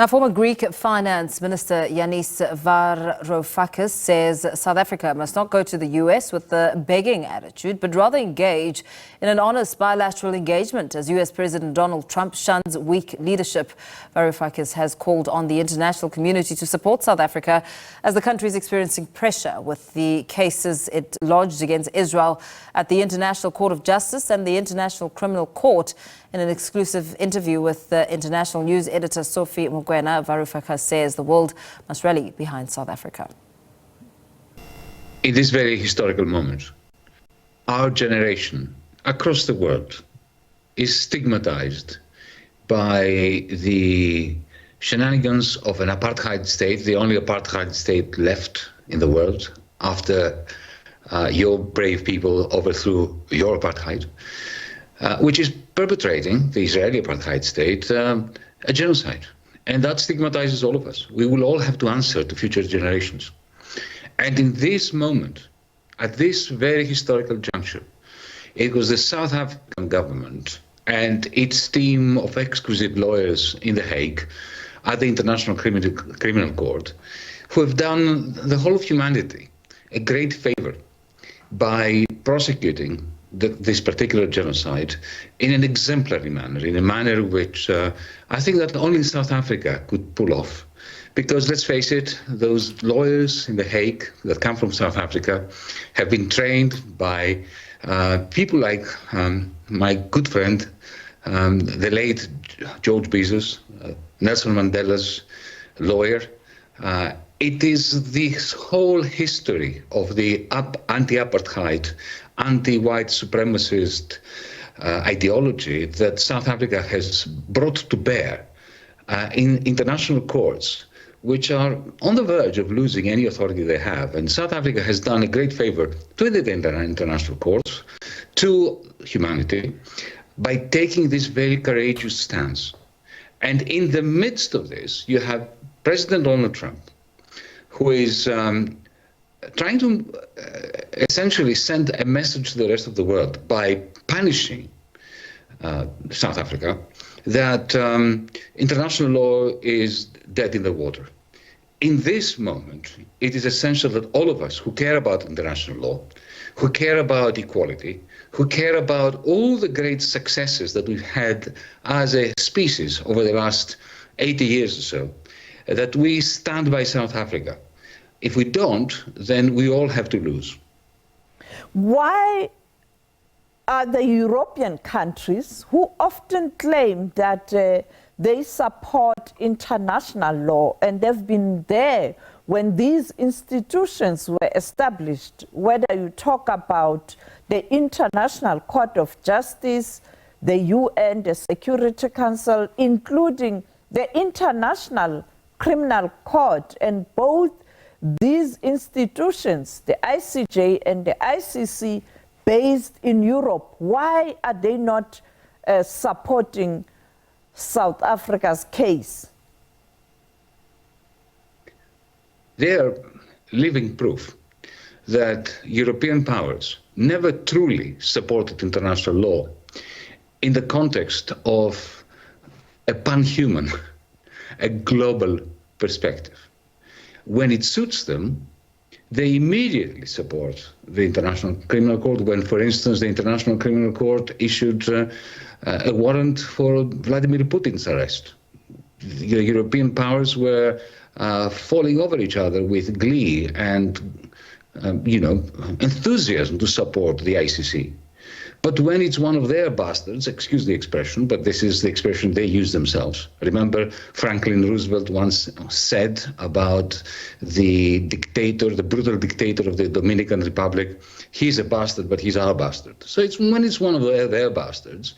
Now, former Greek Finance Minister Yanis Varoufakis says South Africa must not go to the US with the begging attitude, but rather engage in an honest bilateral engagement as US President Donald Trump shuns weak leadership. Varoufakis has called on the international community to support South Africa as the country is experiencing pressure with the cases it lodged against Israel at the International Court of Justice and the International Criminal Court. In an exclusive interview with the international news editor Sophie Mokoena, Varoufakis says the world must rally behind South Africa. In this very historical moment, our generation across the world is stigmatized by the shenanigans of an apartheid state, the only apartheid state left in the world after your brave people overthrew your apartheid, which is perpetrating, the Israeli apartheid state, a genocide. And that stigmatizes all of us. We will all have to answer to future generations. And in this moment, at this very historical juncture, it was the South African government and its team of exquisite lawyers in The Hague at the International Criminal Court who have done the whole of humanity a great favor by prosecuting this particular genocide in an exemplary manner, in a manner which I think that only South Africa could pull off. Because let's face it, those lawyers in The Hague that come from South Africa have been trained by people like my good friend, the late George Bezos, Nelson Mandela's lawyer. It is this whole history of the anti-apartheid, anti-white supremacist ideology that South Africa has brought to bear in international courts, which are on the verge of losing any authority they have. And South Africa has done a great favor to the international courts, to humanity, by taking this very courageous stance. And in the midst of this, you have President Donald Trump, who is trying to essentially send a message to the rest of the world by punishing South Africa that international law is dead in the water. In this moment, it is essential that all of us who care about international law, who care about equality, who care about all the great successes that we've had as a species over the last 80 years or so, that we stand by South Africa. If we don't, then we all have to lose. Why are the European countries, who often claim that they support international law and they've been there when these institutions were established, whether you talk about the International Court of Justice, the UN, the Security Council, including the International Criminal Court, and both these institutions, the ICJ and the ICC, based in Europe, why are they not supporting South Africa's case? They are living proof that European powers never truly supported international law in the context of a pan-human, a global perspective. When it suits them, they immediately support the International Criminal Court when, for instance, the International Criminal Court issued a warrant for Vladimir Putin's arrest. The European powers were falling over each other with glee and, enthusiasm to support the ICC. But when it's one of their bastards, excuse the expression, but this is the expression they use themselves. Remember, Franklin Roosevelt once said about the dictator, the brutal dictator of the Dominican Republic, he's a bastard, but he's our bastard. So it's when it's one of their bastards,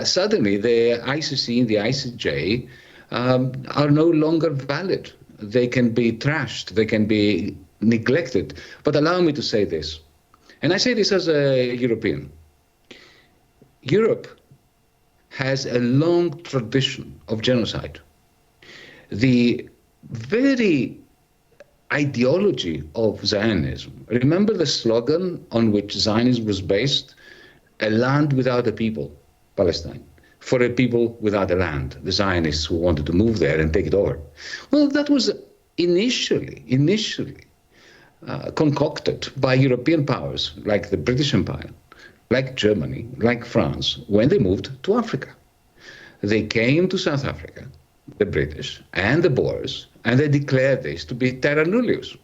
suddenly the ICC and the ICJ are no longer valid. They can be trashed, they can be neglected. But allow me to say this, and I say this as a European. Europe has a long tradition of genocide. The very ideology of Zionism, remember the slogan on which Zionism was based? A land without a people, Palestine. for a people without a land, the Zionists who wanted to move there and take it over. Well, that was initially concocted by European powers like the British Empire, like Germany, like France, when they moved to Africa. They came to South Africa, the British and the Boers, and they declared this to be terra nullius.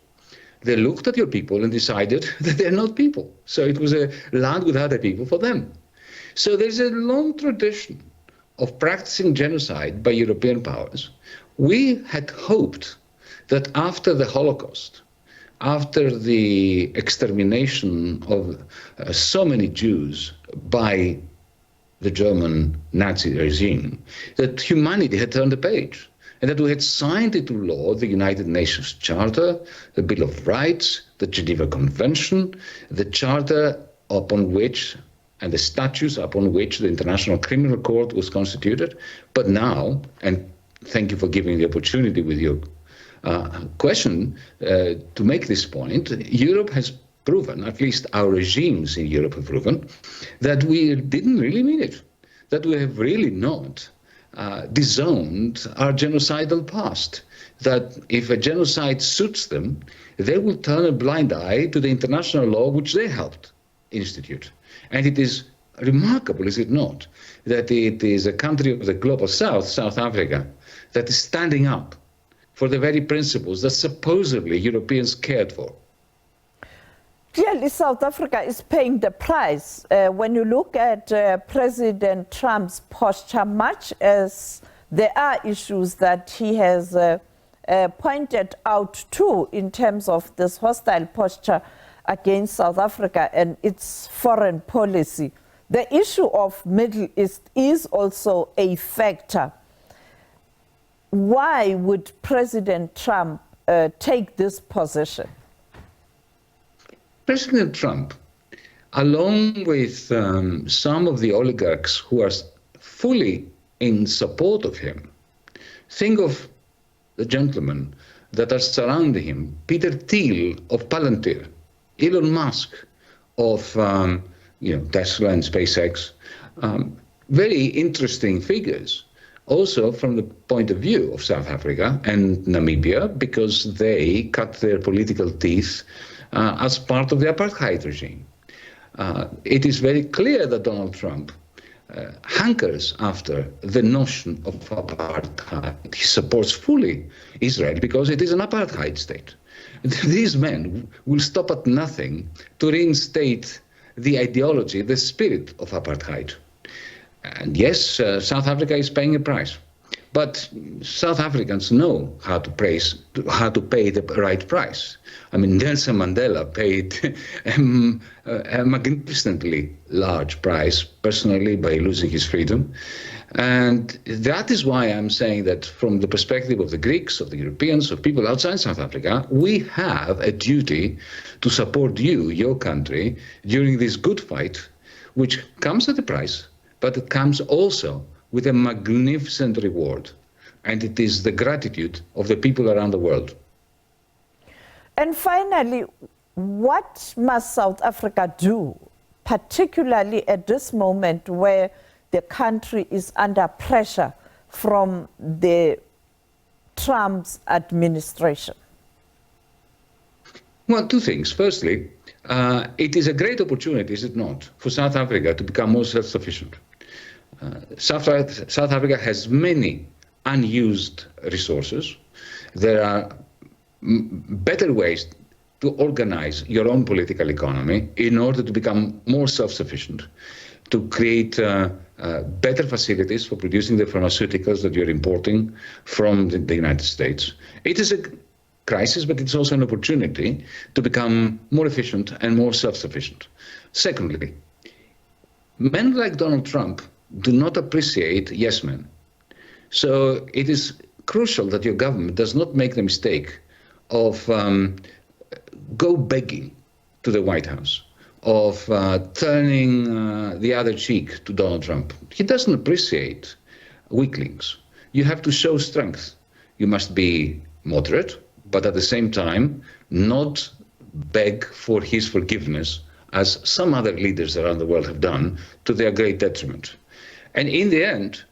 They looked at your people and decided that they're not people. So it was a land without a people for them. So there's a long tradition of practicing genocide by European powers. We had hoped that after the Holocaust, after the extermination of so many Jews by the German Nazi regime, that humanity had turned the page, and that we had signed into law the United Nations Charter, the Bill of Rights, the Geneva Convention, the Charter upon which, and the statutes upon which the International Criminal Court was constituted. But now, and thank you for giving the opportunity with your question to make this point, Europe has proven, at least our regimes in Europe have proven, that we didn't really mean it, that we have really not disowned our genocidal past, that if a genocide suits them, they will turn a blind eye to the international law which they helped institute. And it is remarkable, is it not, that it is a country of the global south, South Africa, that is standing up for the very principles that supposedly Europeans cared for. Clearly, South Africa is paying the price. When you look at President Trump's posture, much as there are issues that he has pointed out too in terms of this hostile posture against South Africa and its foreign policy, the issue of Middle East is also a factor. Why would President Trump take this position? President Trump, along with some of the oligarchs who are fully in support of him, think of the gentlemen that are surrounding him, Peter Thiel of Palantir, Elon Musk of Tesla and SpaceX, very interesting figures. Also from the point of view of South Africa and Namibia, because they cut their political teeth as part of the apartheid regime. It is very clear that Donald Trump hankers after the notion of apartheid. He supports fully Israel because it is an apartheid state. These men will stop at nothing to reinstate the ideology, the spirit of apartheid. And yes, South Africa is paying a price. But South Africans know how to pay the right price. I mean, Nelson Mandela paid a magnificently large price, personally, by losing his freedom. And that is why I'm saying that from the perspective of the Greeks, of the Europeans, of people outside South Africa, we have a duty to support you, your country, during this good fight, which comes at a price, but it comes also with a magnificent reward. And it is the gratitude of the people around the world. And finally, what must South Africa do, particularly at this moment where the country is under pressure from the Trump's administration? Well, two things. Firstly, it is a great opportunity, is it not, for South Africa to become more self-sufficient. South Africa has many unused resources. There are better ways to organize your own political economy in order to become more self-sufficient, to create better facilities for producing the pharmaceuticals that you're importing from the United States. It is a crisis, but it's also an opportunity to become more efficient and more self-sufficient. Secondly, men like Donald Trump do not appreciate yes men. So it is crucial that your government does not make the mistake of go begging to the White House, of turning the other cheek to Donald Trump. He doesn't appreciate weaklings. You have to show strength. You must be moderate, but at the same time, not beg for his forgiveness, as some other leaders around the world have done, to their great detriment. And in the end,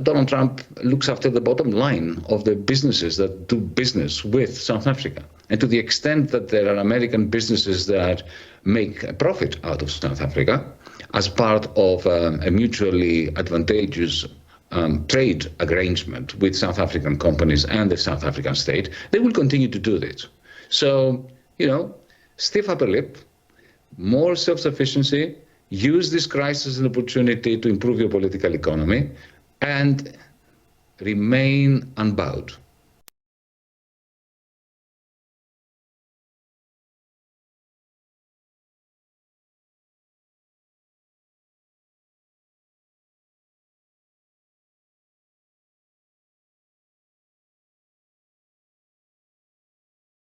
Donald Trump looks after the bottom line of the businesses that do business with South Africa. And to the extent that there are American businesses that make a profit out of South Africa as part of a mutually advantageous trade arrangement with South African companies and the South African state, they will continue to do this. So, stiff upper lip, more self-sufficiency, use this crisis as an opportunity to improve your political economy, and remain unbowed.